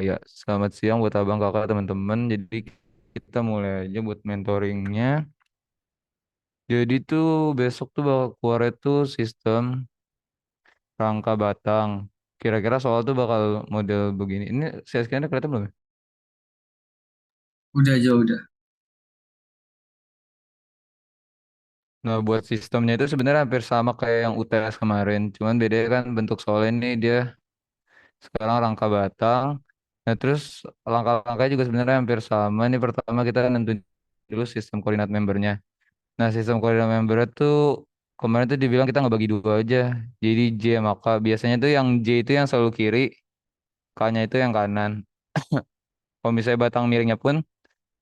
Ya, selamat siang buat abang kakak teman-teman. Jadi kita mulai aja buat mentoringnya. Jadi tuh besok tuh bakal keluar itu sistem rangka batang. Kira-kira soal tuh bakal model begini. Ini saya scan kelihatan belum ya? Udah aja udah. Nah, buat sistemnya itu sebenarnya hampir sama kayak yang UTS kemarin. Cuman bedanya kan bentuk soalnya ini dia sekarang rangka batang. Nah, terus langkah-langkahnya juga sebenarnya hampir sama. Ini pertama kita nentuin dulu sistem koordinat membernya. Nah, sistem koordinat member itu kemarin tuh dibilang kita ngebagi dua aja. Jadi J sama K. Biasanya tuh yang J itu yang selalu kiri, K-nya itu yang kanan. Kalau misalnya batang miringnya pun,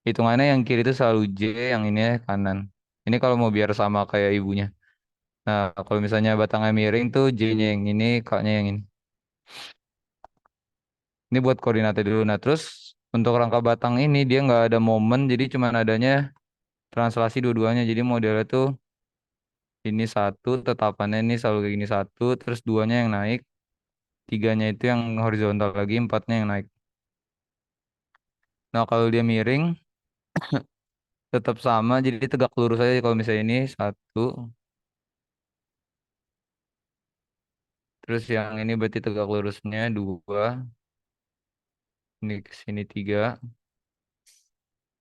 hitungannya yang kiri itu selalu J, yang ini kanan. Ini kalau mau biar sama kayak ibunya. Nah, kalau misalnya batangnya miring tuh J-nya yang ini, K-nya yang ini. Ini buat koordinatnya dulu. Nah, terus untuk rangka batang ini dia nggak ada momen, jadi cuma adanya translasi dua-duanya. Jadi modelnya tuh ini satu, tetapannya ini selalu kayak gini satu, terus duanya yang naik. Tiganya itu yang horizontal lagi, empatnya yang naik. Nah, kalau dia miring, tetap sama, jadi tegak lurus aja. Kalau misalnya ini satu, terus yang ini berarti tegak lurusnya dua, ini ke sini tiga,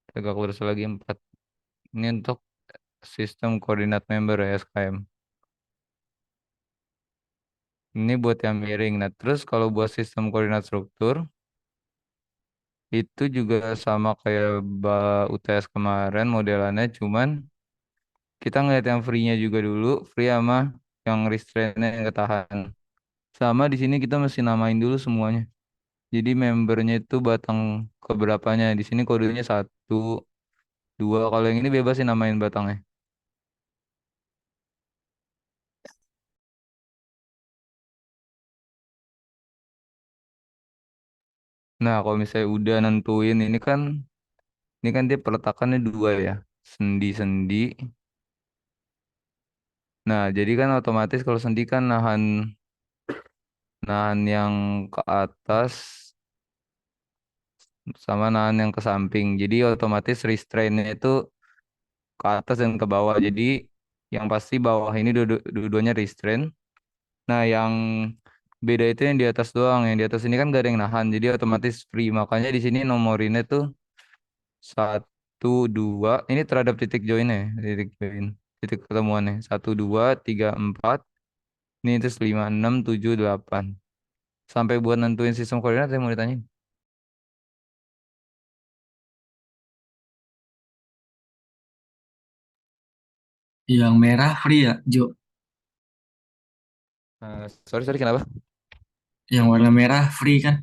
tegak lurus lagi empat. Ini untuk sistem koordinat member ya, SKM. Ini buat yang miring. Nah, terus kalau buat sistem koordinat struktur, itu juga sama kayak UTS kemarin modelannya, cuman kita ngeliat yang free-nya juga dulu, free sama yang restraint-nya yang ketahan. Sama di sini kita mesti namain dulu semuanya. Jadi membernya itu batang keberapanya. Di sini kodenya satu, dua. Kalau yang ini bebas sih namain batangnya. Nah, kalau misalnya udah nentuin ini kan dia peletakannya dua ya, sendi-sendi. Nah, jadi kan otomatis kalau sendi kan nahan nahan yang ke atas sama nahan yang ke samping. Jadi otomatis restrainnya itu ke atas dan ke bawah. Jadi yang pasti bawah ini dua-duanya restrain. Nah, yang beda itu yang di atas doang. Yang di atas ini kan gak ada yang nahan, jadi otomatis free. Makanya di sini nomorinnya tuh satu, dua. Ini terhadap titik joinnya, titik join, titik ketemuannya. Satu, dua, tiga, empat. Ini terus lima, enam, tujuh, delapan. Sampai buat nentuin sistem koordinat saya mau ditanya. Yang merah free ya, Jo. Sorry, sorry, kenapa? Yang warna merah free kan.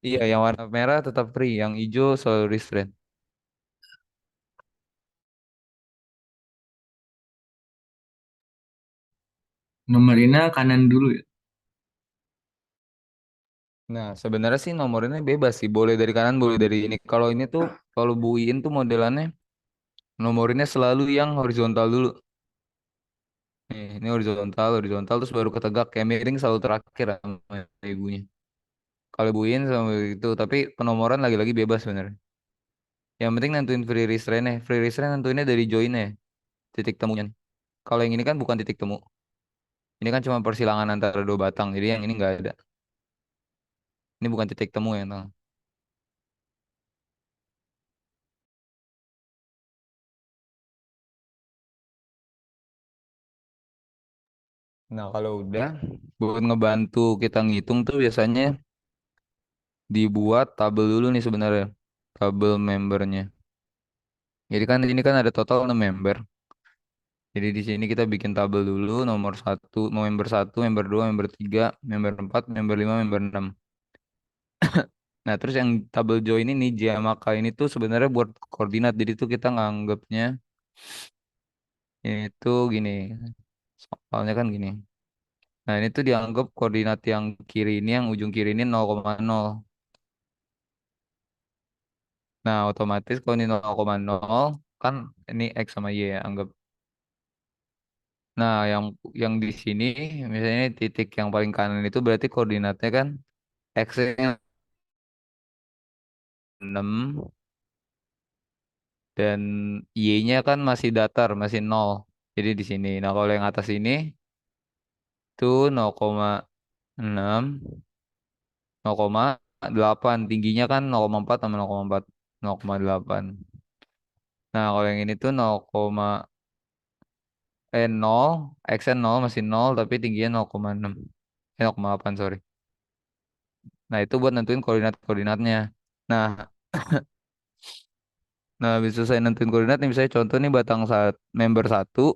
Iya, yang warna merah tetap free, yang hijau selalu restrain. Nomornya kanan dulu ya. Nah, sebenarnya sih nomorinnya bebas sih, boleh dari kanan, boleh dari ini. Kalau ini tuh, kalau buuin tuh modelannya nomorinnya selalu yang horizontal dulu. Nih, ini horizontal, horizontal terus baru ketegak. Kayak miring selalu terakhir sama ibunya. Kalau ibuin sama itu, tapi penomoran lagi-lagi bebas sebenarnya. Yang penting nentuin free restraint-nya. Free restraint nentuinnya dari join-nya, titik temunya. Kalau yang ini kan bukan titik temu. Ini kan cuma persilangan antara dua batang. Jadi yang ini nggak ada. Ini bukan titik temu ya. Tang. Nah, kalau udah buat ngebantu kita ngitung tuh biasanya dibuat tabel dulu nih sebenarnya. Tabel membernya. Jadi kan ini kan ada total 6 member. Jadi di sini kita bikin tabel dulu nomor satu, member dua, member tiga, member empat, member lima, member enam. Nah, terus yang tabel join ini J sama K ini tuh sebenarnya buat koordinat. Jadi tuh kita nganggapnya itu gini. Soalnya kan gini. Nah, ini tuh dianggap koordinat yang kiri ini, yang ujung kiri ini 0,0. Nah, otomatis kalau ini 0,0 kan ini X sama Y ya, anggap. Nah, yang di sini misalnya titik yang paling kanan itu berarti koordinatnya kan X-nya enam dan Y-nya kan masih datar, masih nol. Jadi di sini. Nah, kalau yang atas ini tuh 0,6, 0,8. Tingginya kan 0,4 sama 0,4, 0,8. Nah, kalau yang ini tuh 0, X-nya 0 masih nol tapi tingginya 0,6. 0,8 sorry. Nah, itu buat nentuin koordinat-koordinatnya. Nah, nah bisa saya nentuin koordinat nih misalnya contoh nih batang saat member satu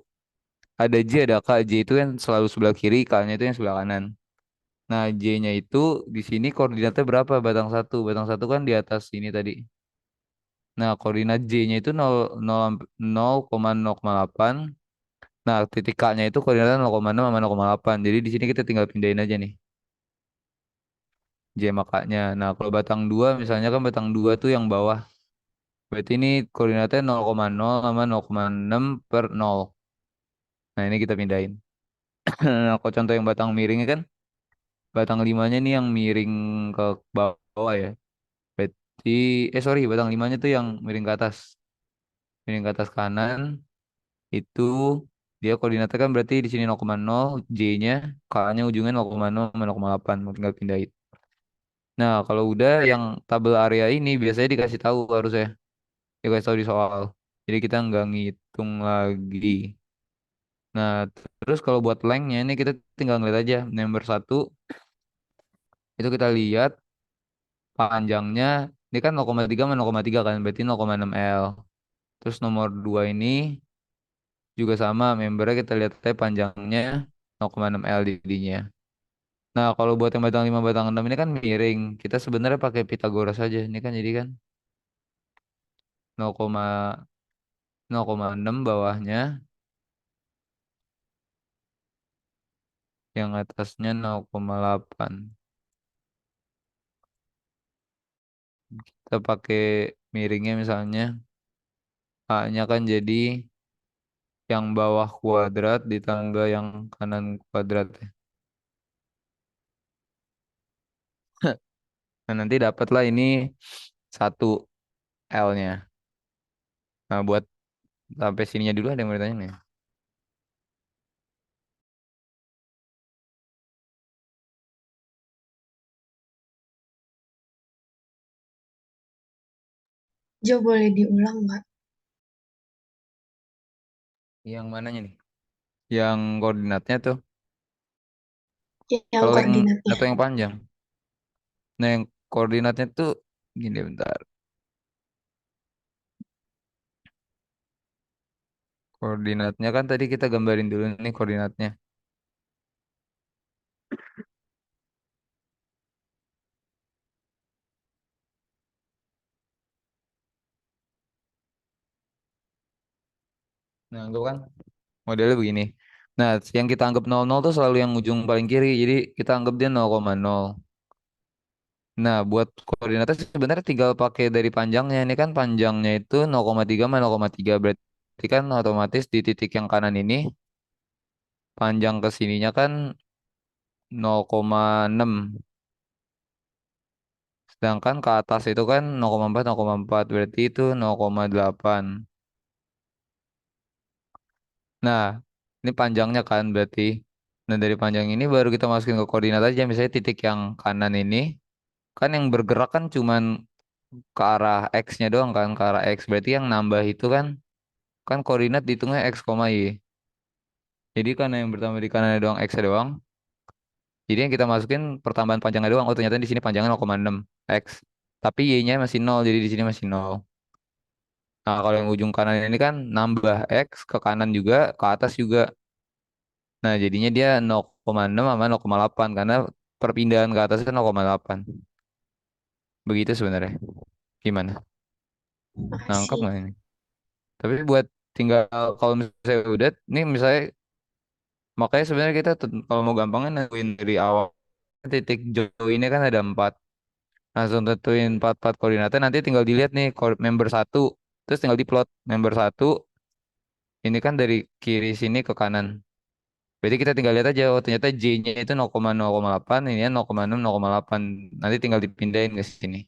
ada J ada K. J itu yang selalu sebelah kiri, K-nya itu yang sebelah kanan. Nah, J-nya itu di sini koordinatnya berapa batang satu? Batang satu kan di atas ini tadi. Nah, koordinat J-nya itu 0,8. Nah, titik K-nya itu koordinatnya 0,6 sama 0,8. Jadi di sini kita tinggal pindahin aja nih J sama K-nya. Nah, kalau batang 2 misalnya kan batang 2 tuh yang bawah. Berarti ini koordinatnya 0,0 sama 0,6 per 0. Nah, ini kita pindahin. Nah, kalau contoh yang batang miringnya kan batang limanya nih yang miring ke bawah ya. Berarti, sorry, batang limanya tuh yang miring ke atas. Miring ke atas kanan, itu dia koordinatnya kan berarti di sini 0,0, J-nya, K-nya ujungnya 0,0 sama 0,8. Mau tinggal pindahin. Nah, kalau udah yang tabel area ini biasanya dikasih tahu harusnya. Dikasih tahu di soal. Jadi kita nggak ngitung lagi. Nah, terus kalau buat lengthnya ini kita tinggal ngeliat aja. Nomor satu itu kita lihat panjangnya ini kan 0,3 sama 0,3 kan berarti 0,6 L. Terus nomor 2 ini juga sama membernya kita lihat aja panjangnya 0,6 L didinya. Nah, kalau buat yang batang 5 batang 6 ini kan miring. Kita sebenarnya pakai Pitagoras aja. Ini kan jadi kan 0,6 bawahnya, yang atasnya 0,8. Kita pakai miringnya misalnya A-nya kan jadi yang bawah kuadrat ditambah yang kanan kuadrat. Nah, nanti dapatlah ini 1 L-nya. Nah, buat sampai sininya dulu ada yang mau ditanya nih. Jo boleh diulang nggak? Yang mananya nih? Yang koordinatnya tuh. Yang Kalau yang koordinatnya. atau yang panjang. Nah, yang koordinatnya tuh gini bentar. Koordinatnya kan tadi kita gambarin dulu nih koordinatnya. Nah, itu kan modelnya begini. Nah, yang kita anggap 00 tuh selalu yang ujung paling kiri. Jadi kita anggap dia 0,0. Nah, buat koordinatnya sebenarnya tinggal pakai dari panjangnya. Ini kan panjangnya itu 0,3 sama 0,3. Berarti kan otomatis di titik yang kanan ini panjang ke sininya kan 0,6. Sedangkan ke atas itu kan 0,4, 0,4. Berarti itu 0,8. Nah, ini panjangnya kan berarti. Nah, dari panjang ini baru kita masukin ke koordinat aja. Misalnya titik yang kanan ini. Kan yang bergerak kan cuman ke arah X-nya doang kan. Ke arah X. Berarti yang nambah itu kan koordinat dihitungnya X, Y. Jadi karena yang pertama di kanannya doang X doang. Jadi yang kita masukin pertambahan panjangnya doang. Oh ternyata di sini panjangnya 0,6 X. Tapi Y-nya masih nol. Jadi di sini masih nol. Nah, kalau yang ujung kanan ini kan nambah X ke kanan juga, ke atas juga. Nah, jadinya dia 0,6 sama 0,8 karena perpindahan ke atasnya 0,8. Begitu sebenarnya. Gimana? Nangkap Makasih. nggak ini? Tapi buat tinggal kalau misalnya udah, nih misalnya makanya sebenarnya kita kalau mau gampangnya nentuin dari awal titik jauh ini kan ada 4. Langsung tentuin 4 koordinatnya nanti tinggal dilihat nih member satu. Terus tinggal diplot member satu ini kan dari kiri sini ke kanan. Berarti kita tinggal lihat aja, oh ternyata J-nya itu 0,0,8, ini ya 0,6, 0,8. Nanti tinggal dipindahin ke sini.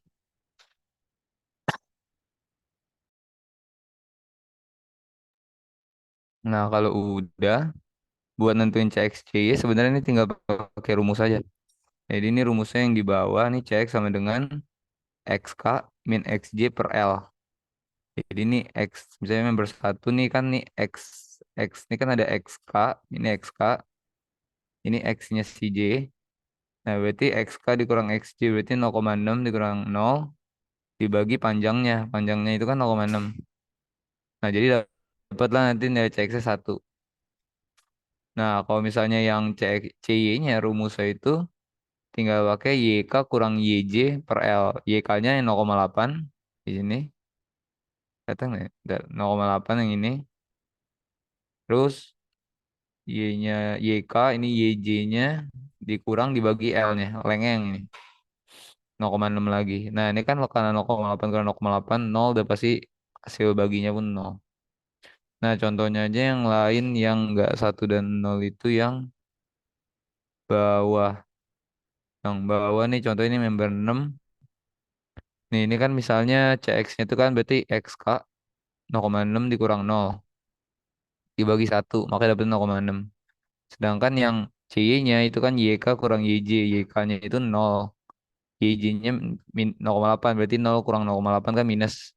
Nah, kalau udah buat nentuin CX CY sebenarnya ini tinggal pakai rumus aja. Jadi ini rumusnya yang di bawah nih CX sama dengan XK min XJ per L. Jadi ini X misalnya member satu nih kan nih X X ini kan ada XK, ini XK, ini X-nya si J. Nah, berarti XK dikurang XJ berarti 0,6 dikurang 0 dibagi panjangnya. Panjangnya itu kan 0,6. Nah, jadi dapatlah nanti nilai CX-nya 1. Nah, kalau misalnya yang CX, CY-nya rumusnya itu tinggal pakai YK kurang YJ per L. YK-nya yang 0,8 di sini. Kata nggak ya? 0,8 yang ini. Terus Y-nya YK ini YJ-nya dikurang dibagi L-nya. Lengeng ini. 0,6 lagi. Nah, ini kan karena 0,8 kurang 0,8, 0 udah pasti hasil baginya pun 0. Nah, contohnya aja yang lain yang nggak satu dan 0 itu yang bawah. Yang bawah nih contoh ini member 6. Nih, ini kan misalnya CX-nya itu kan berarti XK 0,6 dikurang 0 dibagi 1, maka dapat 0,6. Sedangkan yang CY-nya itu kan YK kurang YJ, YK-nya itu 0, YJ-nya 0,8, berarti 0 kurang 0,8 kan minus.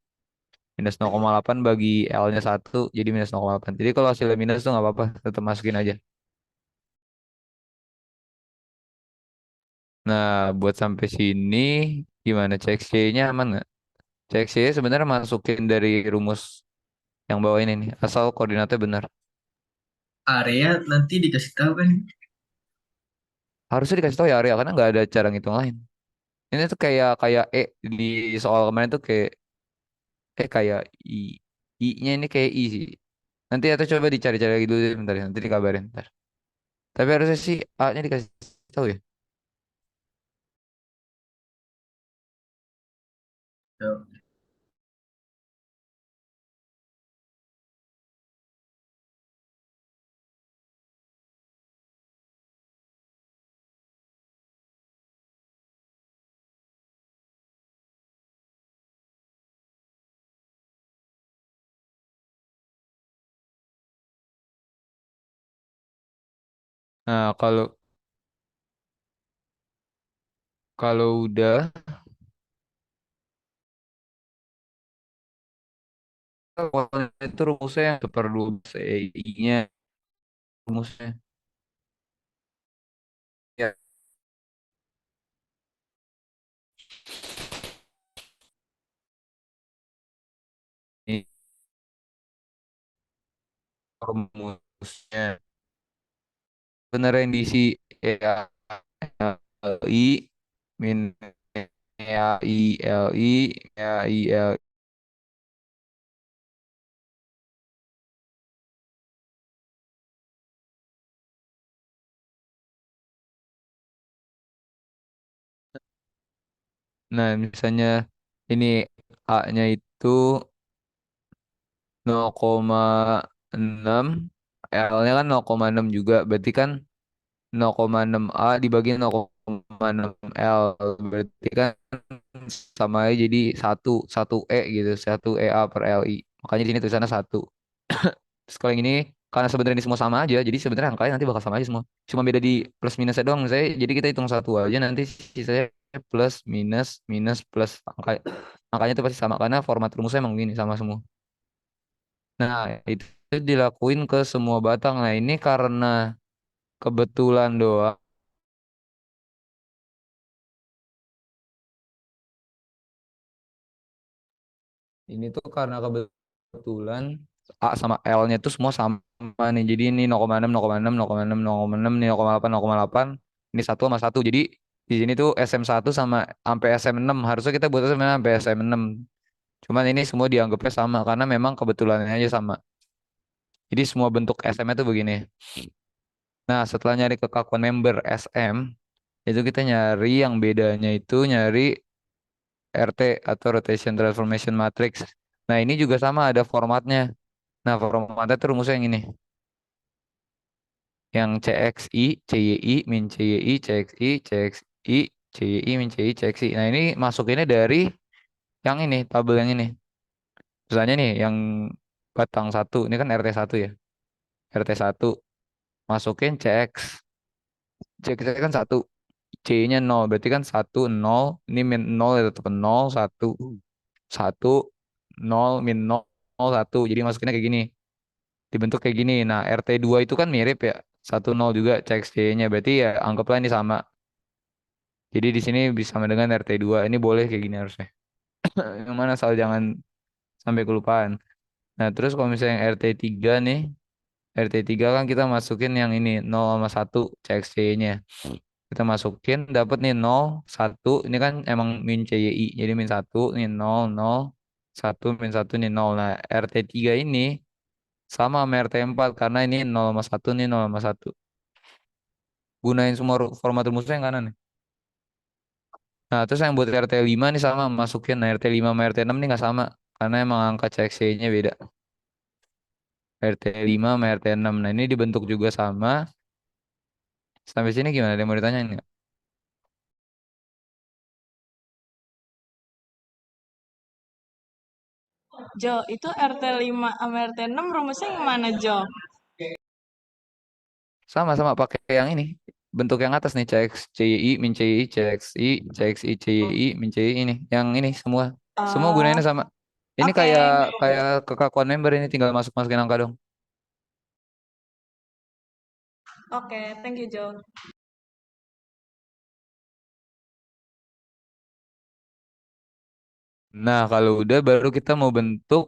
Minus 0,8 bagi L-nya 1, jadi minus 0,8. Jadi kalau hasilnya minus tuh nggak apa-apa, tetap masukin aja. Nah, buat sampai sini gimana? CX-nya aman nggak? CX sebenarnya masukin dari rumus yang bawah ini nih, asal koordinatnya benar. Area nanti dikasih tahu kan. Harusnya dikasih tahu ya Arya, karena nggak ada cara ngitung lain. Ini tuh kayak kayak di soal kemarin tuh kayak kayak I. I-nya ini kayak I sih. Nanti atau coba dicari-cari lagi dulu deh, bentar ya, nanti dikabarin bentar. Tapi harusnya sih A-nya dikasih tahu ya. Tuh. Nah, kalau kalau udah kalau itu rumusnya yang per 12 I-nya rumusnya. Ya, ini rumusnya. Bener yang diisi ya I min ya I L I ya I L. Nah, misalnya ini A-nya itu 0,6, L-nya kan 0,6 juga, berarti kan 0,6 A dibagi 0,6 L, berarti kan sama aja jadi satu E gitu, satu E A per L I. Makanya di sini tulisannya satu. Terus kalau yang ini karena sebenarnya ini semua sama aja, jadi sebenarnya angkanya nanti bakal sama aja semua. Cuma beda di plus minusnya doang. Saya jadi kita hitung satu aja nanti sisanya plus minus minus plus angkanya itu pasti sama karena format rumusnya emang gini sama semua. Nah, itu dilakuin ke semua batang. Nah, ini karena kebetulan doang. Ini tuh karena kebetulan A sama L-nya tuh semua sama nih. Jadi ini 0,6, 0,6, 0,6, 0,6, nih 0,8, 0,8. Ini satu sama satu. Jadi di sini tuh SM1 sama sampai SM6. Harusnya kita buat SM sampai SM6. Cuman ini semua dianggapnya sama karena memang kebetulannya aja sama. Jadi semua bentuk SM-nya tuh begini. Nah, setelah nyari kekakuan member SM, itu kita nyari yang bedanya itu nyari RT atau Rotation Transformation Matrix. Nah, ini juga sama ada formatnya. Nah, formatnya itu rumusnya yang ini. Yang CXI, CYI, min CYI, CXI, CXI, CYI, min CYI, CXI. Nah, ini masukinnya dari yang ini, tabel yang ini. Misalnya nih, yang batang satu, ini kan RT1 ya. RT 1. Masukin CX. CX kan satu. C-nya nol. Berarti kan satu, nol. Ini min nol ya tetap nol, satu. Satu, nol, min nol, nol, satu. Jadi masukinnya kayak gini. Dibentuk kayak gini. Nah, RT 2 itu kan mirip ya. Satu nol juga CX C-nya. Berarti ya anggaplah ini sama. Jadi di sini bisa sama dengan RT 2. Ini boleh kayak gini harusnya. Yang mana asal jangan sampai kelupaan. Nah, terus kalau misalnya yang RT 3 nih, RT 3 kan kita masukin yang ini 0 sama 1 CXC-nya. Kita masukin dapat nih 0 1. Ini kan emang min CYI. Jadi min satu nih 0 0 1 min satu nih 0. Nah, RT 3 ini sama sama RT 4 karena ini 0 sama 1 nih 0 sama 1. Gunain semua format rumusnya yang kanan nih. Nah, terus yang buat RT 5 nih sama masukin. Nah, RT 5 sama RT 6 nih nggak sama karena emang angka CXC-nya beda. RT 5 sama RT 6. Nah, ini dibentuk juga sama. Sampai sini gimana? Ada yang mau ditanyain nggak? Jo, itu RT 5 sama RT 6 rumusnya yang mana, Jo? Sama-sama pakai yang ini. Bentuk yang atas nih, CX, CYI, min CYI, CXI, CXI, CYI, min CYI ini. Yang ini semua. Semua Oh, gunainnya sama. Ini oke. kayak kayak kekakuan member ini tinggal masukin angka dong. Oke, thank you, Jo. Nah, kalau udah baru kita mau bentuk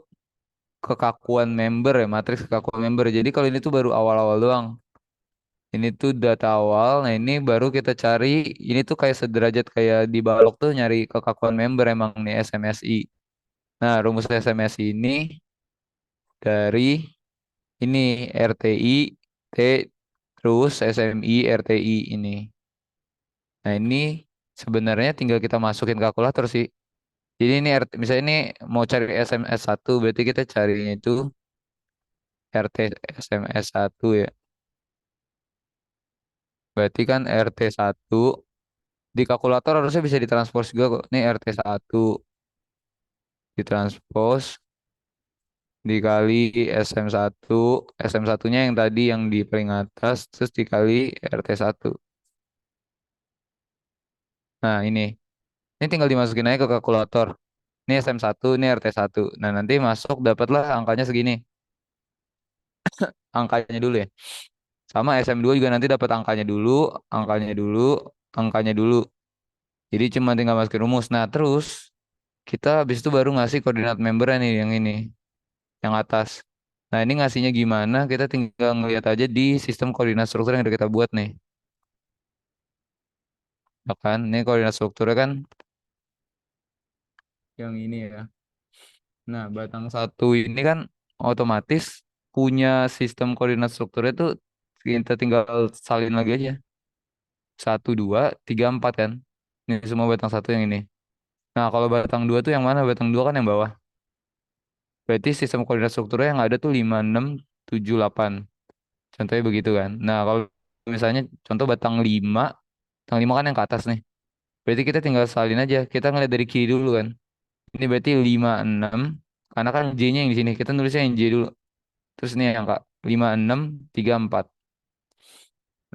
kekakuan member ya, matriks kekakuan member. Jadi kalau ini tuh baru awal-awal doang. Ini tuh data awal. Nah, ini baru kita cari. Ini tuh kayak sederajat kayak di balok tuh nyari kekakuan member emang nih SMSI. Nah, rumus SMSI ini dari ini RTI T terus SMI RTI ini. Nah, ini sebenarnya tinggal kita masukin kalkulator sih. Jadi ini misalnya ini mau cari SMS 1 berarti kita carinya itu RT SMS 1 ya. Berarti kan RT 1 di kalkulator harusnya bisa ditranspos juga kok. Ini RT 1 ditranspos dikali SM 1, SM 1-nya yang tadi yang di paling atas terus dikali RT 1. Nah, ini tinggal dimasukin aja ke kalkulator. Ini SM 1, ini RT 1. Nah, nanti masuk dapatlah angkanya segini. Angkanya dulu ya. Sama SM 2 juga nanti dapat angkanya dulu, angkanya dulu, angkanya dulu. Jadi cuma tinggal masukin rumus. Nah, terus kita habis itu baru ngasih koordinat membernya nih yang ini, yang atas. Nah, ini ngasihnya gimana? Kita tinggal ngeliat aja di sistem koordinat struktur yang udah kita buat nih. Ya kan? Ini koordinat strukturnya kan yang ini ya. Nah, batang satu ini kan otomatis punya sistem koordinat strukturnya tuh kita tinggal salin lagi aja. 1 2 3 4 kan. Ini semua batang satu yang ini. Nah, kalau batang 2 tuh yang mana? Batang 2 kan yang bawah. Berarti sistem koordinat strukturnya yang ada tuh 5 6 7 8. Contohnya begitu kan. Nah, kalau misalnya contoh batang 5 kan yang ke atas nih. Berarti kita tinggal salin aja. Kita ngeliat dari kiri dulu kan. Ini berarti 5 6. Karena kan J-nya yang di sini. Kita nulisnya yang J dulu. Terus ini yang Kak, 5 6 3 4.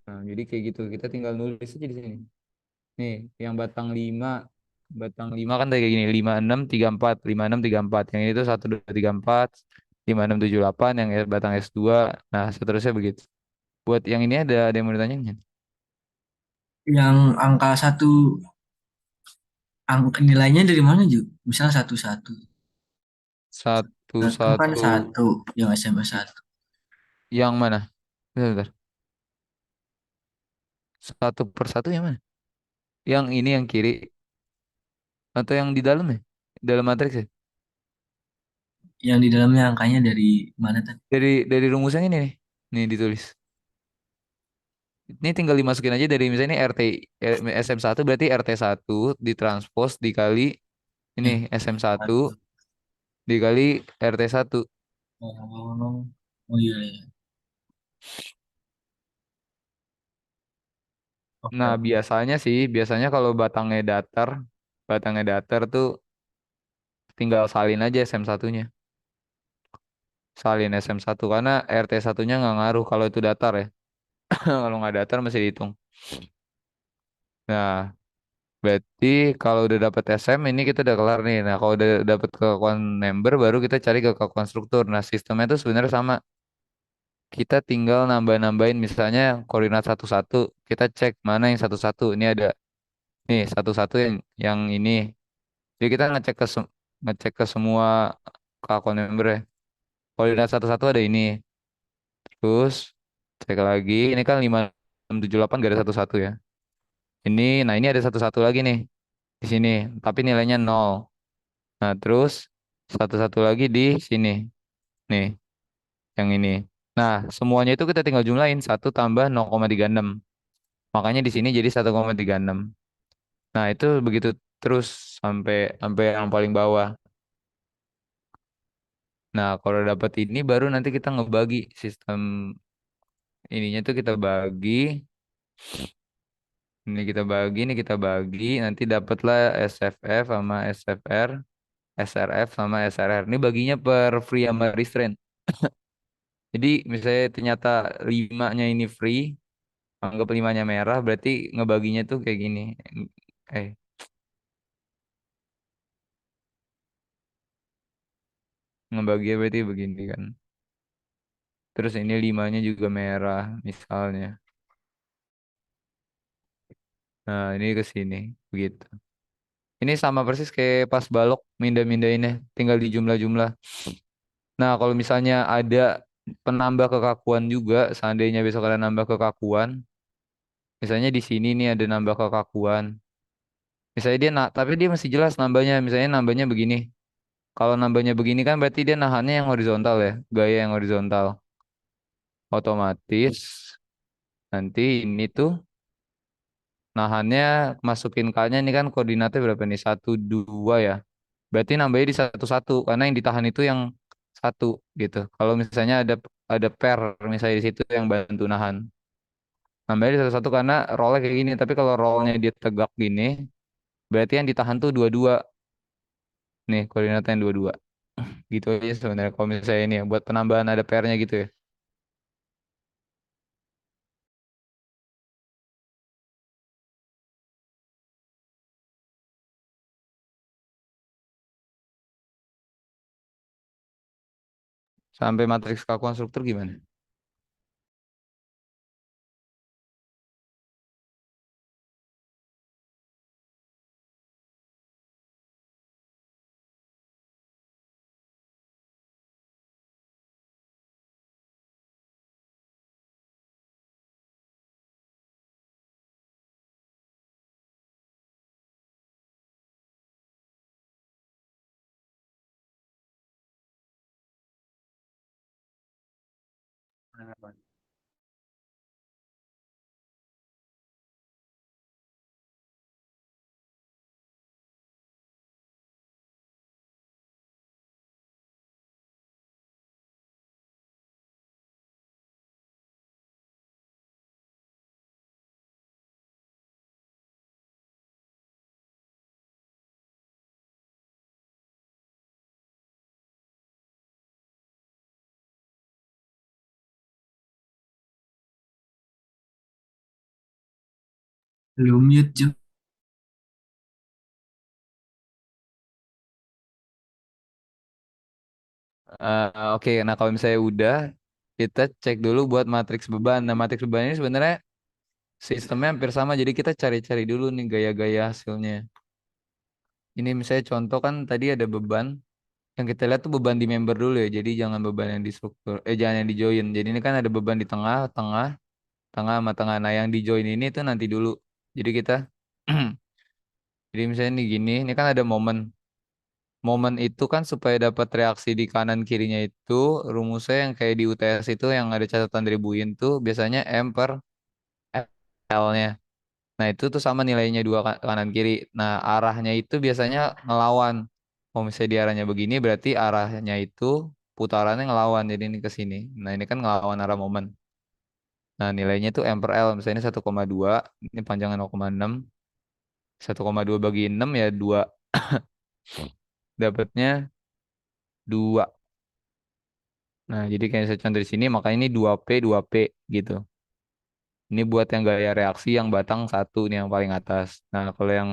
Nah, jadi kayak gitu. Kita tinggal nulis aja di sini. Nih, yang batang 5 kan kayak gini, 5 6 3 4, 5 6 3 4. Yang ini tuh 1 2 3 4, 5 6 7 8 yang batang S2. Nah, seterusnya begitu. Buat yang ini ada yang mau ditanyain? Yang angka satu, angka nilainya dari mana juga? Misal satu satu. Satu Satu kan satu satu, yang SMS satu. yang mana? Bentar, bentar. 1 per 1 yang mana? Yang ini yang kiri atau yang di dalam ya? Dalam matriks ya? Yang di dalamnya angkanya dari mana tadi? Dari rumus yang ini nih. Nih ditulis. Ini tinggal dimasukin aja dari misalnya ini SM 1 berarti RT 1 ditranspos dikali ini Ya, SM 1 satu. dikali RT 1. Oh, oh iya, iya. Oke, Nah, oke. biasanya kalau batangnya datar tuh tinggal salin aja SM 1-nya. salin SM1 karena RT1-nya nggak ngaruh kalau itu datar ya. Kalau nggak datar masih dihitung. Nah, berarti kalau udah dapet SM ini kita udah kelar nih. Nah, kalau udah dapet kekakuan member baru kita cari kekakuan struktur. Nah, sistemnya itu sebenarnya sama. Kita tinggal nambah-nambahin misalnya koordinat satu-satu. Kita cek mana yang satu-satu. Ini ada nih satu-satu yang ini. Jadi kita ngecek ke semua kekakuan member ya. Koordinat satu-satu ada ini. Terus cek lagi. Ini kan 5678 gak ada satu-satu ya. Ini, nah ini ada satu-satu lagi nih di sini. Tapi nilainya nol. Nah, terus satu-satu lagi di sini. Nih, yang ini. Nah, semuanya itu kita tinggal jumlahin 1 tambah 0,36. Makanya di sini jadi 1,36. Nah, itu begitu terus sampai sampai yang paling bawah. Nah, kalau dapat ini baru nanti kita ngebagi sistem ininya tuh kita bagi. Ini kita bagi, nanti dapatlah SFF sama SFR, SRF sama SRR. Ini baginya per free sama restraint. Jadi misalnya ternyata limanya ini free, anggap limanya merah, berarti ngebaginya tuh kayak gini. Eh, ngebaginya berarti begini kan. Terus ini limanya juga merah, misalnya. Nah, ini ke sini, begitu. Ini sama persis kayak pas balok mindah-mindahinnya, tinggal dijumlah-jumlah. Nah, kalau misalnya ada penambah kekakuan juga, seandainya besok ada nambah kekakuan, misalnya di sini nih ada nambah kekakuan. Misalnya dia tapi dia masih jelas nambahnya, misalnya nambahnya begini. Kalau nambahnya begini kan berarti dia nahannya yang horizontal ya, gaya yang horizontal. Otomatis nanti ini tuh nahannya masukin K-nya ini kan koordinatnya berapa nih? 1, 2 ya. Berarti nambahnya di 1, 1 karena yang ditahan itu yang satu gitu. Kalau misalnya ada pair misalnya di situ yang bantu nahan. Nambahnya di 1, 1 karena rollnya kayak gini. Tapi kalau rollnya dia tegak gini, berarti yang ditahan tuh 2, 2. Nih koordinatnya yang 2, 2. Gitu aja sebenarnya kalau misalnya ini ya buat penambahan ada pairnya gitu ya. Sampai matriks K konstruktor gimana? Lu mute, Ju. Oke, nah kalau misalnya udah, kita cek dulu buat matriks beban. Nah, matriks beban ini sebenarnya sistemnya hampir sama, jadi kita cari-cari dulu nih gaya-gaya hasilnya. Ini misalnya contoh kan tadi ada beban, yang kita lihat tuh beban di member dulu ya, jadi jangan beban yang di struktur, jangan yang di join. Jadi ini kan ada beban di tengah, tengah, tengah sama tengah. Nah yang di join ini tuh nanti dulu. Jadi kita, jadi misalnya nih gini, ini kan ada momen. Momen itu kan supaya dapat reaksi di kanan kirinya itu, rumusnya yang kayak di UTS itu yang ada catatan dari Buin tuh biasanya M per L-nya. Nah, itu tuh sama nilainya dua kanan kiri. Nah, arahnya itu biasanya ngelawan. Kalau misalnya di arahnya begini, berarti arahnya itu putarannya ngelawan. Jadi ini ke sini. Nah, ini kan ngelawan arah momen. Nah, nilainya itu M per L. Misalnya ini 1,2. Ini panjangnya 0,6. 1,2 bagi 6 ya 2. Dapatnya 2. Nah, jadi kayak saya contoh di sini, makanya ini 2P gitu. Ini buat yang gaya reaksi yang batang satu nih yang paling atas. Nah, kalau yang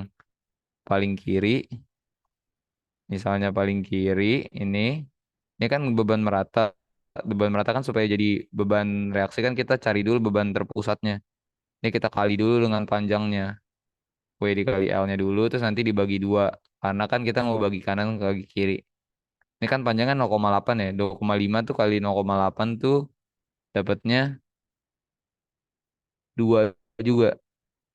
paling kiri, misalnya paling kiri ini, ini kan beban merata. Beban merata kan supaya jadi beban reaksi kan kita cari dulu beban terpusatnya. Ini kita kali dulu dengan panjangnya. W dikali L-nya dulu, terus nanti dibagi dua. Karena kan kita mau bagi kanan ke kiri. Ini kan panjangnya 0,8 ya. 2,5 tuh kali 0,8 tuh dapatnya 2 juga.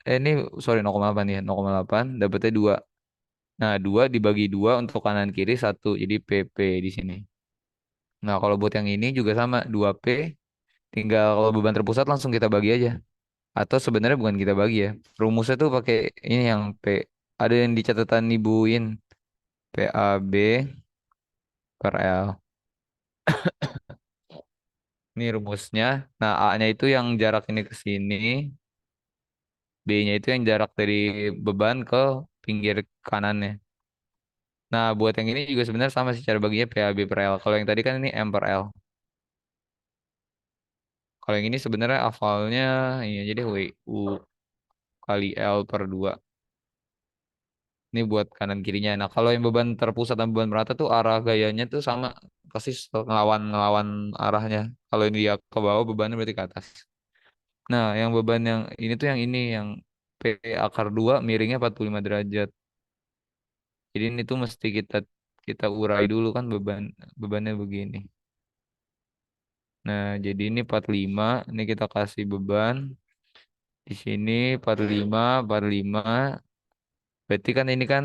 Ini sorry 0,8 ya. 0,8 dapatnya 2. Nah, 2 dibagi 2 untuk kanan kiri satu. Jadi PP di sini. Nah, kalau buat yang ini juga sama 2P. Tinggal kalau beban terpusat langsung kita bagi aja. Atau sebenarnya bukan kita bagi ya. Rumusnya tuh pakai ini yang P. Ada yang di catatan ibuin. PAB per L. Ini rumusnya. Nah, A-nya itu yang jarak ini ke sini. B-nya itu yang jarak dari beban ke pinggir kanannya. Nah, buat yang ini juga sebenarnya sama sih cara baginya PAB per L. Kalau yang tadi kan ini M per L. Kalau yang ini sebenarnya hafalnya ini jadi WU kali L per 2. Ini buat kanan kirinya. Nah, kalau yang beban terpusat dan beban merata tuh arah gayanya tuh sama persis ngelawan ngelawan arahnya. Kalau ini dia ke bawah bebannya berarti ke atas. Nah, yang beban yang ini tuh yang ini yang P akar 2 miringnya 45 derajat. Jadi ini tuh mesti kita kita urai dulu kan bebannya begini. Nah, jadi ini 45, ini kita kasih beban di sini 45, 45. Berarti kan ini kan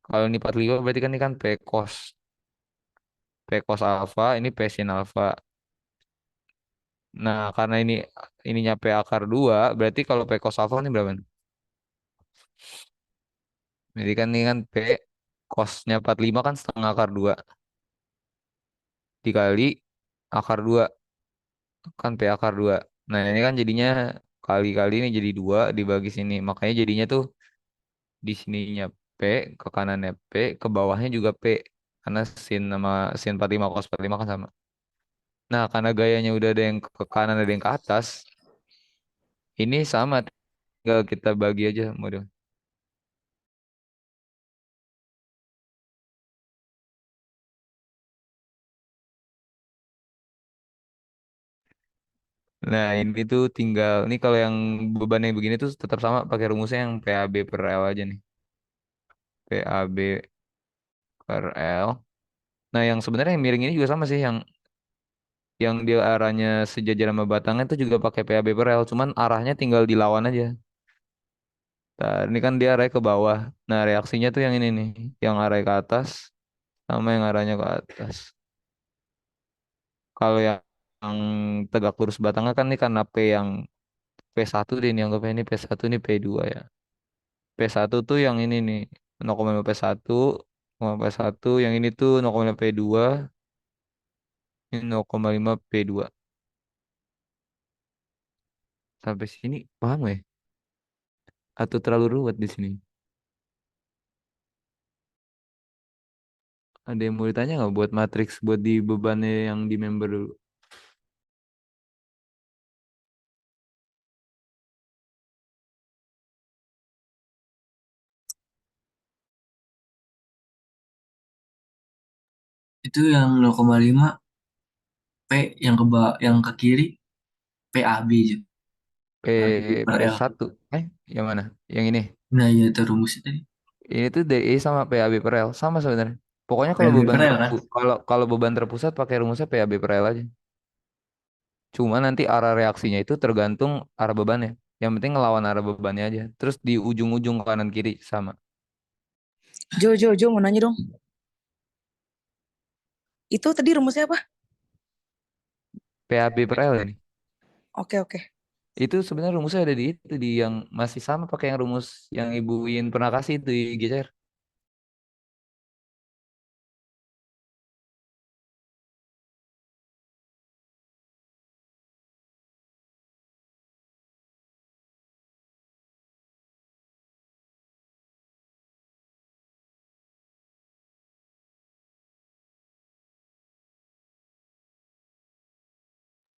kalau ini 45 berarti kan ini kan P cos alfa, ini P sin alfa. Nah, karena ininya P akar 2 berarti kalau P cos alfa ini berapa? Jadi kan ini kan P cosnya 45 kan setengah akar 2 dikali akar 2 kan P akar 2. Nah, ini kan jadinya kali-kali ini jadi 2 dibagi sini. Makanya jadinya tuh di sininya P, ke kanannya P, ke bawahnya juga P. Karena sin 45 cos 45 kan sama. Nah, karena gayanya udah ada yang ke kanan ada yang ke atas, ini sama tinggal kita bagi aja model. Nah, ini tuh tinggal ini kalau yang beban yang begini tuh tetap sama pakai rumusnya yang PAB per L aja nih. PAB per L. Nah, yang sebenarnya yang miring ini juga sama sih yang dia arahnya sejajar sama batangnya itu juga pakai PAB per L, cuman arahnya tinggal dilawan aja. Nah, ini kan dia arahnya ke bawah. Nah, reaksinya tuh yang ini nih, yang arah ke atas sama yang arahnya ke atas. Kalau yang tegak lurus batangnya kan ini karena P yang P1 deh ini anggapnya ini P1 ini P2 ya. P1 tuh yang ini nih 0,5 P1, 0,5 P1, yang ini tuh 0,5 P2, ini 0,5 P2. Sampai sini paham ya? Atau terlalu ruwet di sini? Ada yang mau ditanya nggak buat matriks buat di bebannya yang di member dulu? Itu yang 0,5 P yang ke kiri PAB aja. P PAB per L. P1. Yang mana? Yang ini. Nah, ya itu rumusnya tadi. Ini tuh DI sama PAB per L sama sebenarnya. Pokoknya kalau PAB per L kan? kalau beban terpusat pakai rumusnya PAB per L aja. Cuma nanti arah reaksinya itu tergantung arah bebannya. Yang penting ngelawan arah bebannya aja. Terus di ujung-ujung kanan kiri sama. Jo, mau nanya dong. Itu tadi rumusnya apa? PAB per L ini. Oke. Itu sebenarnya rumusnya ada di itu di yang masih sama pakai yang rumus yang Ibu Win pernah kasih itu di GCR.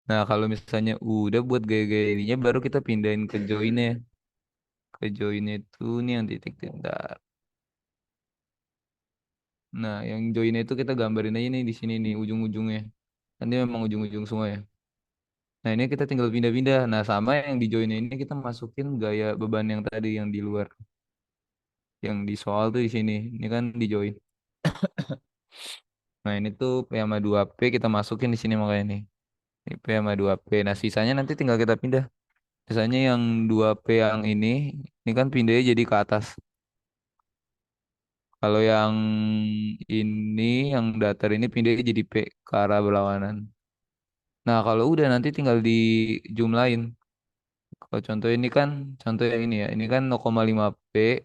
Nah, kalau misalnya udah buat gaya-gaya ininya baru kita pindahin ke joinnya. Ke joinnya itu nih yang titik bentar. Nah, yang joinnya itu kita gambarin aja nih di sini nih ujung-ujungnya. Kan dia memang ujung-ujung semua ya. Nah, ini kita tinggal pindah-pindah. Nah, sama yang di joinnya ini kita masukin gaya beban yang tadi yang di luar. Yang di soal tuh di sini. Ini kan di join. Nah, ini tuh P sama 2P kita masukin di sini makanya nih. Ini P sama 2P. Nah, sisanya nanti tinggal kita pindah. Misalnya yang 2P yang ini kan pindahnya jadi ke atas. Kalau yang ini, yang datar ini pindahnya jadi P ke arah berlawanan. Nah, kalau udah nanti tinggal dijumlahin. Kalau contoh ini kan, contoh yang ini ya, ini kan 0,5 P,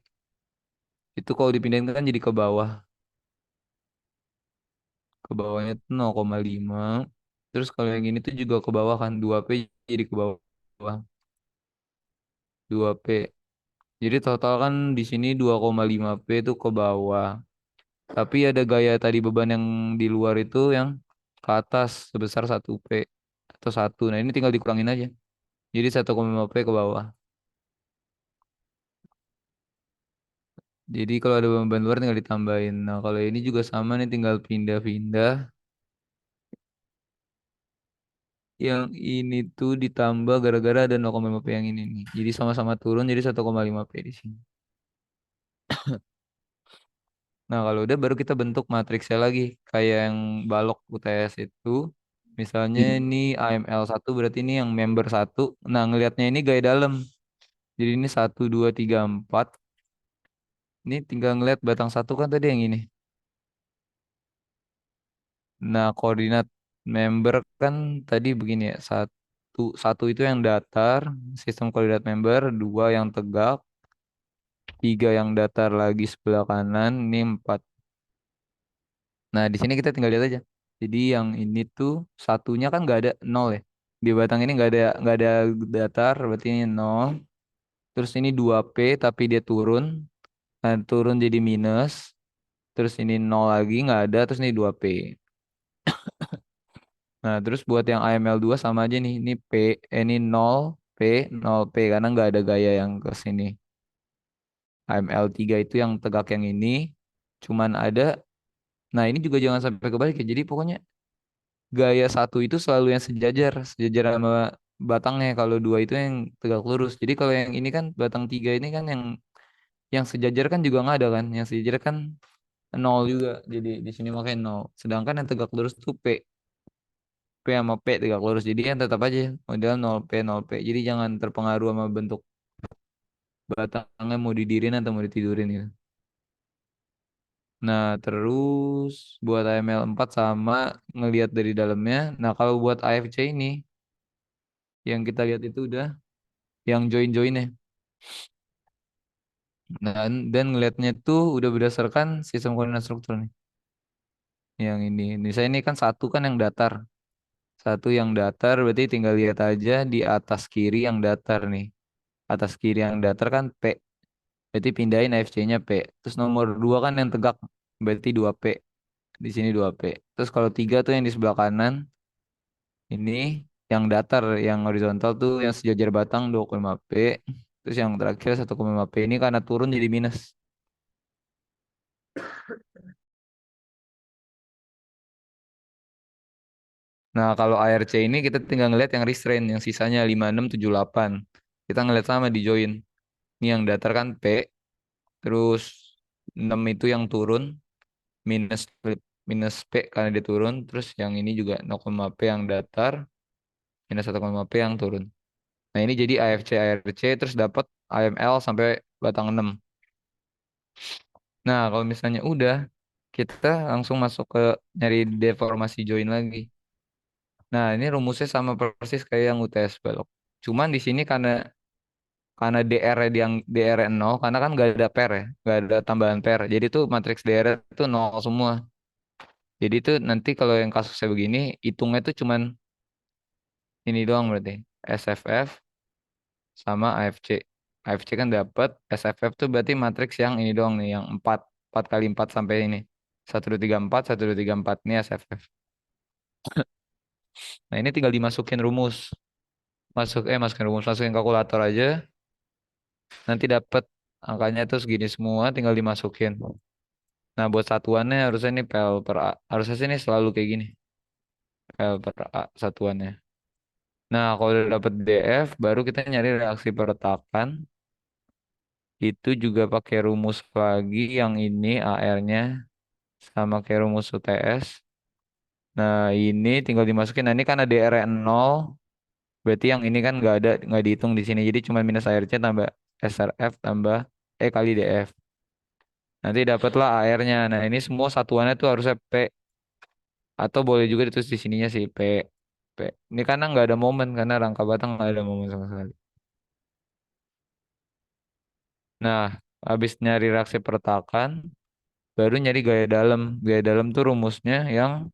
itu kalau dipindahin kan jadi ke bawah. Ke bawahnya tuh 0,5. Terus kalau yang ini tuh juga ke bawah kan, 2P jadi ke bawah. 2P. Jadi total kan di sini 2,5 P itu ke bawah. Tapi ada gaya tadi beban yang di luar itu yang ke atas sebesar 1P atau satu. Nah, ini tinggal dikurangin aja. Jadi 1,5 P ke bawah. Jadi kalau ada beban luar tinggal ditambahin. Nah, kalau ini juga sama nih tinggal pindah-pindah. Yang ini tuh ditambah gara-gara ada 0,5 P yang ini nih. Jadi sama-sama turun jadi 1,5 P di sini. Nah, kalau udah baru kita bentuk matriksnya lagi. Kayak yang balok UTS itu. Misalnya Iya. ini AML satu berarti ini yang member satu. Nah, ngelihatnya ini gaya dalam. Jadi ini 1, 2, 3, 4. Ini tinggal ngeliat batang satu kan tadi yang ini. Nah, koordinat member kan tadi begini ya. Satu itu yang datar, sistem koordinat member. Dua yang tegak. Tiga yang datar lagi sebelah kanan. Ini empat. Nah, di sini kita tinggal lihat aja. Jadi yang ini tuh satunya kan nggak ada nol ya. Di batang ini nggak ada datar, berarti ini nol. Terus ini 2P tapi dia turun. Nah, turun jadi minus. Terus ini nol lagi nggak ada. Terus ini 2P. Nah, terus buat yang AML 2 sama aja nih. Ini P, ini P, 0P karena nggak ada gaya yang ke sini. AML 3 itu yang tegak yang ini. Cuman ada, nah ini juga jangan sampai kebalik ya. Jadi pokoknya gaya satu itu selalu yang sejajar, sejajar sama batangnya. Kalau dua itu yang tegak lurus. Jadi kalau yang ini kan batang 3 ini kan yang sejajar kan juga nggak ada kan. Yang sejajar kan nol juga. Jadi di sini makanya nol. Sedangkan yang tegak lurus tuh P sama P tegak lurus. Jadi kan tetap aja model 0P. Jadi jangan terpengaruh sama bentuk batangnya mau didirin atau mau ditidurin gitu. Nah, terus buat AML 4 sama ngelihat dari dalamnya. Nah, kalau buat AFC ini yang kita lihat itu udah yang join-joinnya. Dan ngelihatnya tuh udah berdasarkan sistem koordinat struktur nih. Yang ini. Misalnya ini kan satu kan yang datar. Satu yang datar berarti tinggal lihat aja di atas kiri yang datar nih. Atas kiri yang datar kan P. Berarti pindahin AFC-nya P. Terus nomor 2 kan yang tegak. Berarti 2P. Di sini 2P. Terus kalau 3 tuh yang di sebelah kanan. Ini yang datar. Yang horizontal tuh yang sejajar batang 2,5P. Terus yang terakhir 1,5P ini karena turun jadi minus. Nah, kalau ARC ini kita tinggal ngeliat yang restrain. Yang sisanya 5, 6, 7, 8. Kita ngeliat sama di join. Ini yang datar kan P. Terus 6 itu yang turun. Minus minus P karena dia turun. Terus yang ini juga 0,P yang datar. Minus 1,5P yang turun. Nah, ini jadi AFC ARC terus dapat AML sampai batang 6. Nah, kalau misalnya udah kita langsung masuk ke nyari deformasi join lagi. Nah, ini rumusnya sama persis kayak yang UTS balok. Cuman di sini karena yang DR 0 karena kan gak ada pair ya, gak ada tambahan pair. Jadi tuh matriks DR itu nol semua. Jadi tuh nanti kalau yang kasusnya begini, hitungnya tuh cuman ini doang berarti. SFF sama AFC. AFC kan dapat SFF tuh berarti matriks yang ini doang nih, yang 4 kali 4 sampai ini. 1, 2, 3, 4, 1, 2, 3, 4 ini SFF. Nah, ini tinggal dimasukin rumus. Masukin rumus, masukin kalkulator aja. Nanti dapat angkanya tuh segini semua, tinggal dimasukin. Nah, buat satuannya harusnya ini PL per A. Harusnya sih ini selalu kayak gini. PL per A satuannya. Nah, kalau udah dapet DF, baru kita nyari reaksi peretakan. Itu juga pakai rumus lagi yang ini AR-nya sama kayak rumus UTS. Nah, ini tinggal dimasukin. Nah, ini kan ada DR 0, berarti yang ini kan nggak dihitung di sini. Jadi cuma minus ARC tambah SRF tambah E kali DF. Nanti dapatlah AR-nya. Nah, ini semua satuannya tuh harusnya P, atau boleh juga ditulis di sininya sih P. P. Ini karena nggak ada momen, karena rangka batang nggak ada momen sama sekali. Nah, habis nyari reaksi pertakan, baru nyari gaya dalam. Gaya dalam tuh rumusnya yang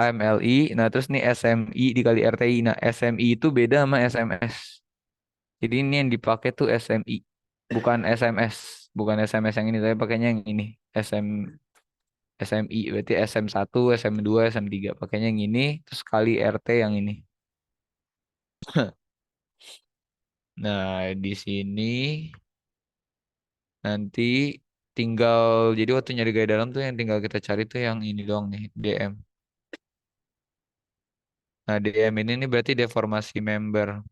AMLI. Nah, terus nih SMI dikali RTI. Nah, SMI itu beda sama SMS. Jadi ini yang dipakai tuh SMI, bukan SMS. Bukan SMS yang ini, tapi pakainya yang ini. SM, SMI, berarti SM1, SM2, SM3. Pakainya yang ini, terus kali RT yang ini. Nah, di sini nanti tinggal, jadi waktu nyari gaya dalam tuh yang tinggal kita cari tuh yang ini doang nih, DM. Nah, DM ini nih berarti deformasi member.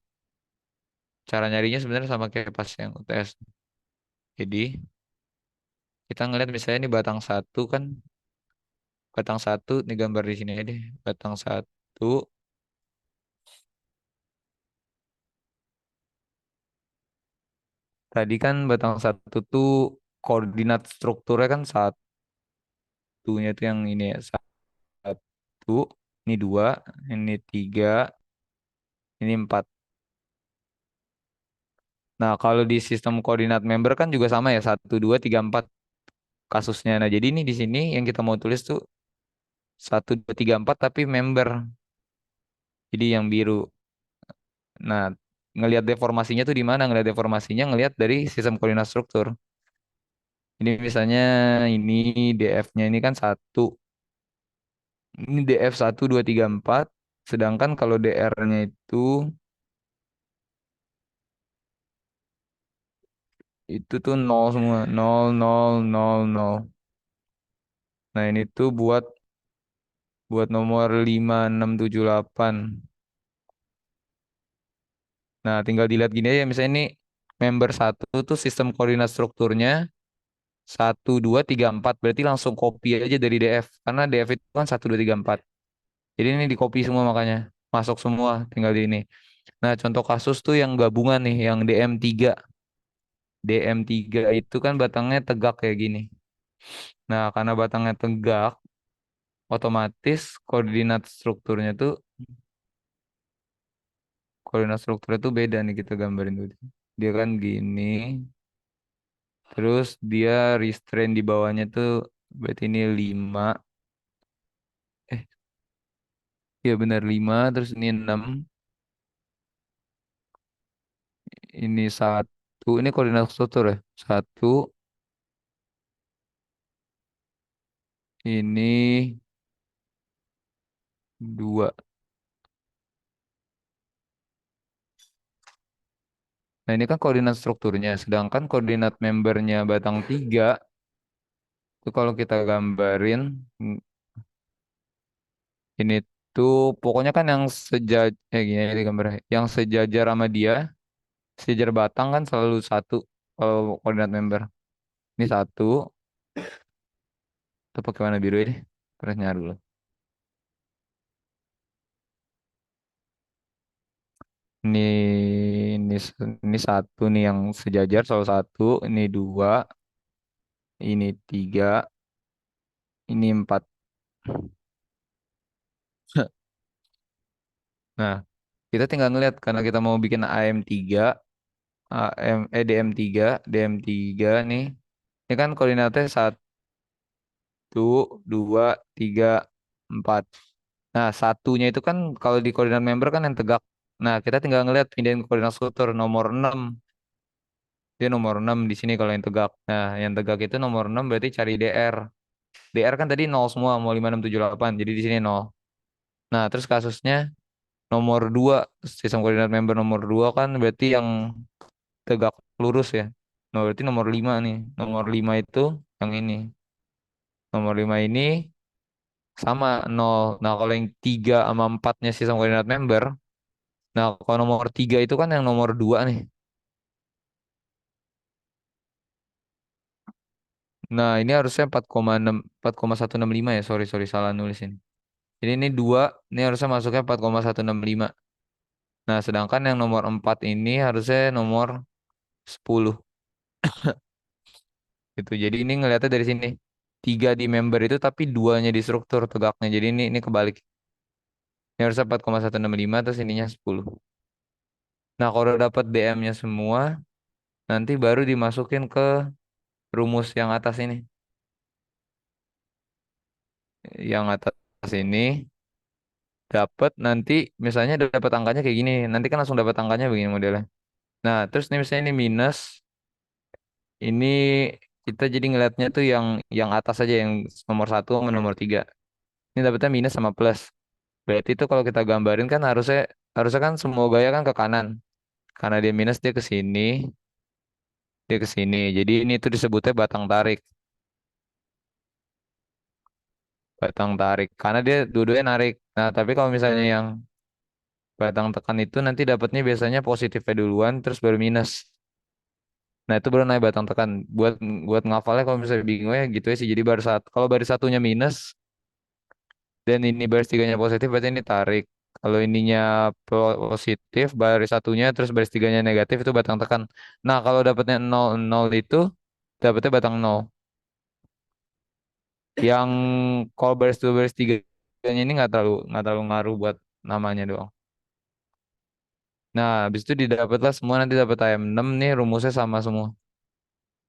Cara nyarinya sebenarnya sama kayak pas yang UTS. Jadi, kita ngeliat misalnya ini batang satu, nih gambar di sini aja deh. Batang satu, tadi kan batang satu tuh koordinat strukturnya kan satunya tuh yang ini ya, satu, ini dua, ini tiga, ini empat. Nah, kalau di sistem koordinat member kan juga sama ya, satu, dua, tiga, empat kasusnya. Nah, jadi ini di sini yang kita mau tulis tuh satu, dua, tiga, empat tapi member. Jadi yang biru. Nah, ngelihat deformasinya tuh di mana? Ngelihat deformasinya ngelihat dari sistem koordinat struktur. Ini misalnya ini DF-nya ini kan satu. Ini DF 1, 2, 3, 4. Sedangkan kalau DR-nya itu tuh nol semua. Nol, nol, nol, nol. Nah, ini tuh buat nomor 5, 6, 7, 8. Nah, tinggal dilihat gini aja. Misalnya ini member satu tuh sistem koordinat strukturnya satu, 2, 3, 4. Berarti langsung copy aja dari DF. Karena DF itu kan satu, 2, 3, 4. Jadi ini di copy semua makanya. Masuk semua tinggal di ini. Nah, contoh kasus tuh yang gabungan nih. Yang DM3. DM3 itu kan batangnya tegak kayak gini. Nah, karena batangnya tegak, otomatis koordinat strukturnya tuh beda nih kita gambarin dulu. Dia kan gini, terus dia restrain di bawahnya tuh berarti ini 5. Eh, iya benar 5, terus ini 6, ini satu, ini koordinat struktur ya. Satu, ini 2. Nah, ini kan koordinat strukturnya, sedangkan koordinat membernya batang 3 itu kalau kita gambarin ini tuh pokoknya kan yang gini aja gambar, yang sejajar sama dia, sejajar batang kan selalu satu kalau koordinat member. Ini satu, atau pakai warna biru ini, terus nyari dulu. Ini ini satu nih yang sejajar selalu satu, ini dua, ini tiga, ini empat. Nah, kita tinggal ngeliat karena kita mau bikin AM3, DM3, DM3 nih. Ini kan koordinatnya satu, dua, tiga, empat. Nah, satunya itu kan kalau di koordinat member kan yang tegak. Nah, kita tinggal ngeliat pindahin ke koordinat struktur nomor 6. Dia nomor 6 di sini kalau yang tegak. Nah, yang tegak itu nomor 6 berarti cari DR. DR kan tadi nol semua, mau 5, 6, 7, 8. Jadi di sini nol. Nah, terus kasusnya nomor 2, sistem koordinat member nomor 2 kan berarti yang tegak lurus ya. Nah, berarti nomor 5 nih. Nomor 5 itu yang ini. Nomor 5 ini sama nol. Nah, kalau yang 3 sama 4-nya sistem koordinat member, nah kalau nomor 3 itu kan yang nomor 2 nih. Nah, ini harusnya 4,6 4,165 ya. Sorry, sorry salah nulis ini. Jadi ini 2, ini harusnya masuknya 4,165. Nah, sedangkan yang nomor 4 ini harusnya nomor 10 gitu. Jadi ini ngelihatnya dari sini. 3 di member itu tapi duanya di struktur tegaknya. Jadi ini kebalik. Ini harusnya 4,165 terus ininya 10. Nah, kalau dapat DM-nya semua, nanti baru dimasukin ke rumus yang atas ini. Yang atas ini dapat nanti misalnya dapat angkanya kayak gini. Nanti kan langsung dapat angkanya begini modelnya. Nah, terus nih misalnya ini minus, ini kita jadi ngelihatnya tuh yang atas aja yang nomor 1 sama nomor 3. Ini dapetnya minus sama plus. Berarti itu kalau kita gambarin kan harusnya harusnya kan semua gaya kan ke kanan. Karena dia minus dia ke sini, dia ke sini. Jadi ini tuh disebutnya batang tarik. Batang tarik. Karena dia dua-duanya narik. Nah, tapi kalau misalnya yang batang tekan itu nanti dapatnya biasanya positifnya duluan terus baru minus. Nah, itu baru naik batang tekan. Buat buat ngafalnya kalau misalnya bingungnya gitu ya sih. Jadi baris satu. Kalau baris satunya minus dan ini baris tiganya positif berarti ini tarik. Kalau ininya positif, baris satunya terus baris tiganya negatif itu batang tekan. Nah, kalau dapatnya nol nol itu dapatnya batang nol. Yang kalau baris 2 baris 3-nya ini nggak terlalu ngaruh buat namanya doang. Nah, habis itu didapatlah semua nanti dapat AM6 nih rumusnya sama semua.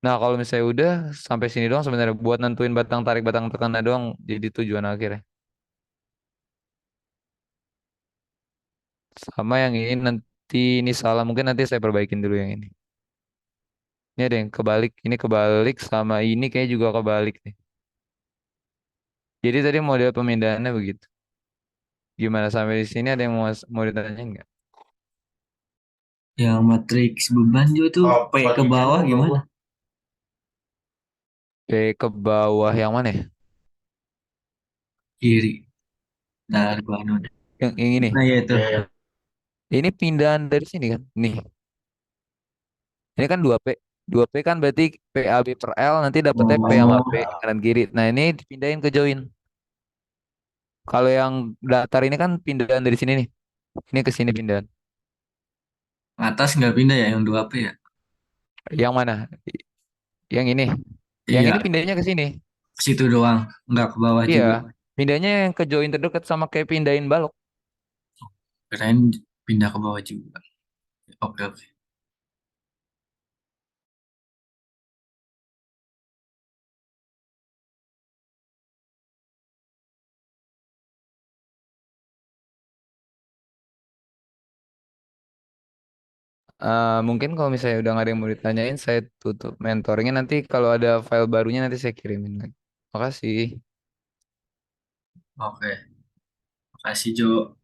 Nah, kalau misalnya udah sampai sini doang sebenarnya buat nentuin batang tarik batang tekan doang jadi tujuan akhirnya. Sama yang ini nanti ini salah mungkin nanti saya perbaikin dulu yang ini. Ini ada yang kebalik, ini kebalik sama ini kayak juga kebalik nih. Jadi tadi model pemindahannya begitu. Gimana sampai di sini ada yang mau ditanyain nggak? Yang matriks beban juga tuh P ke bawah gimana? P ke bawah yang mana ya? Kiri. Dari bawah. Yang ini. Nah ya itu. Ini pindahan dari sini kan? Nih. Ini kan 2P. 2P kan berarti PAB per L nanti dapetnya P sama Oh, B kanan kiri. Nah, ini dipindahin ke join. Kalau yang datar ini kan pindahan dari sini nih. Ini ke sini pindahan. atas nggak pindah ya yang 2P ya? Yang mana? Yang ini. Yang ini Iya, pindahnya ke sini. ke situ doang, nggak ke bawah Iya. juga. Pindahnya yang ke join terdekat sama kayak pindahin balok. Keren pindah ke bawah juga. Oke, oke. Mungkin kalau misalnya udah nggak ada yang mau ditanyain, saya tutup mentoringnya nanti kalau ada file barunya nanti saya kirimin lagi. Makasih. Oke. Makasih Jo.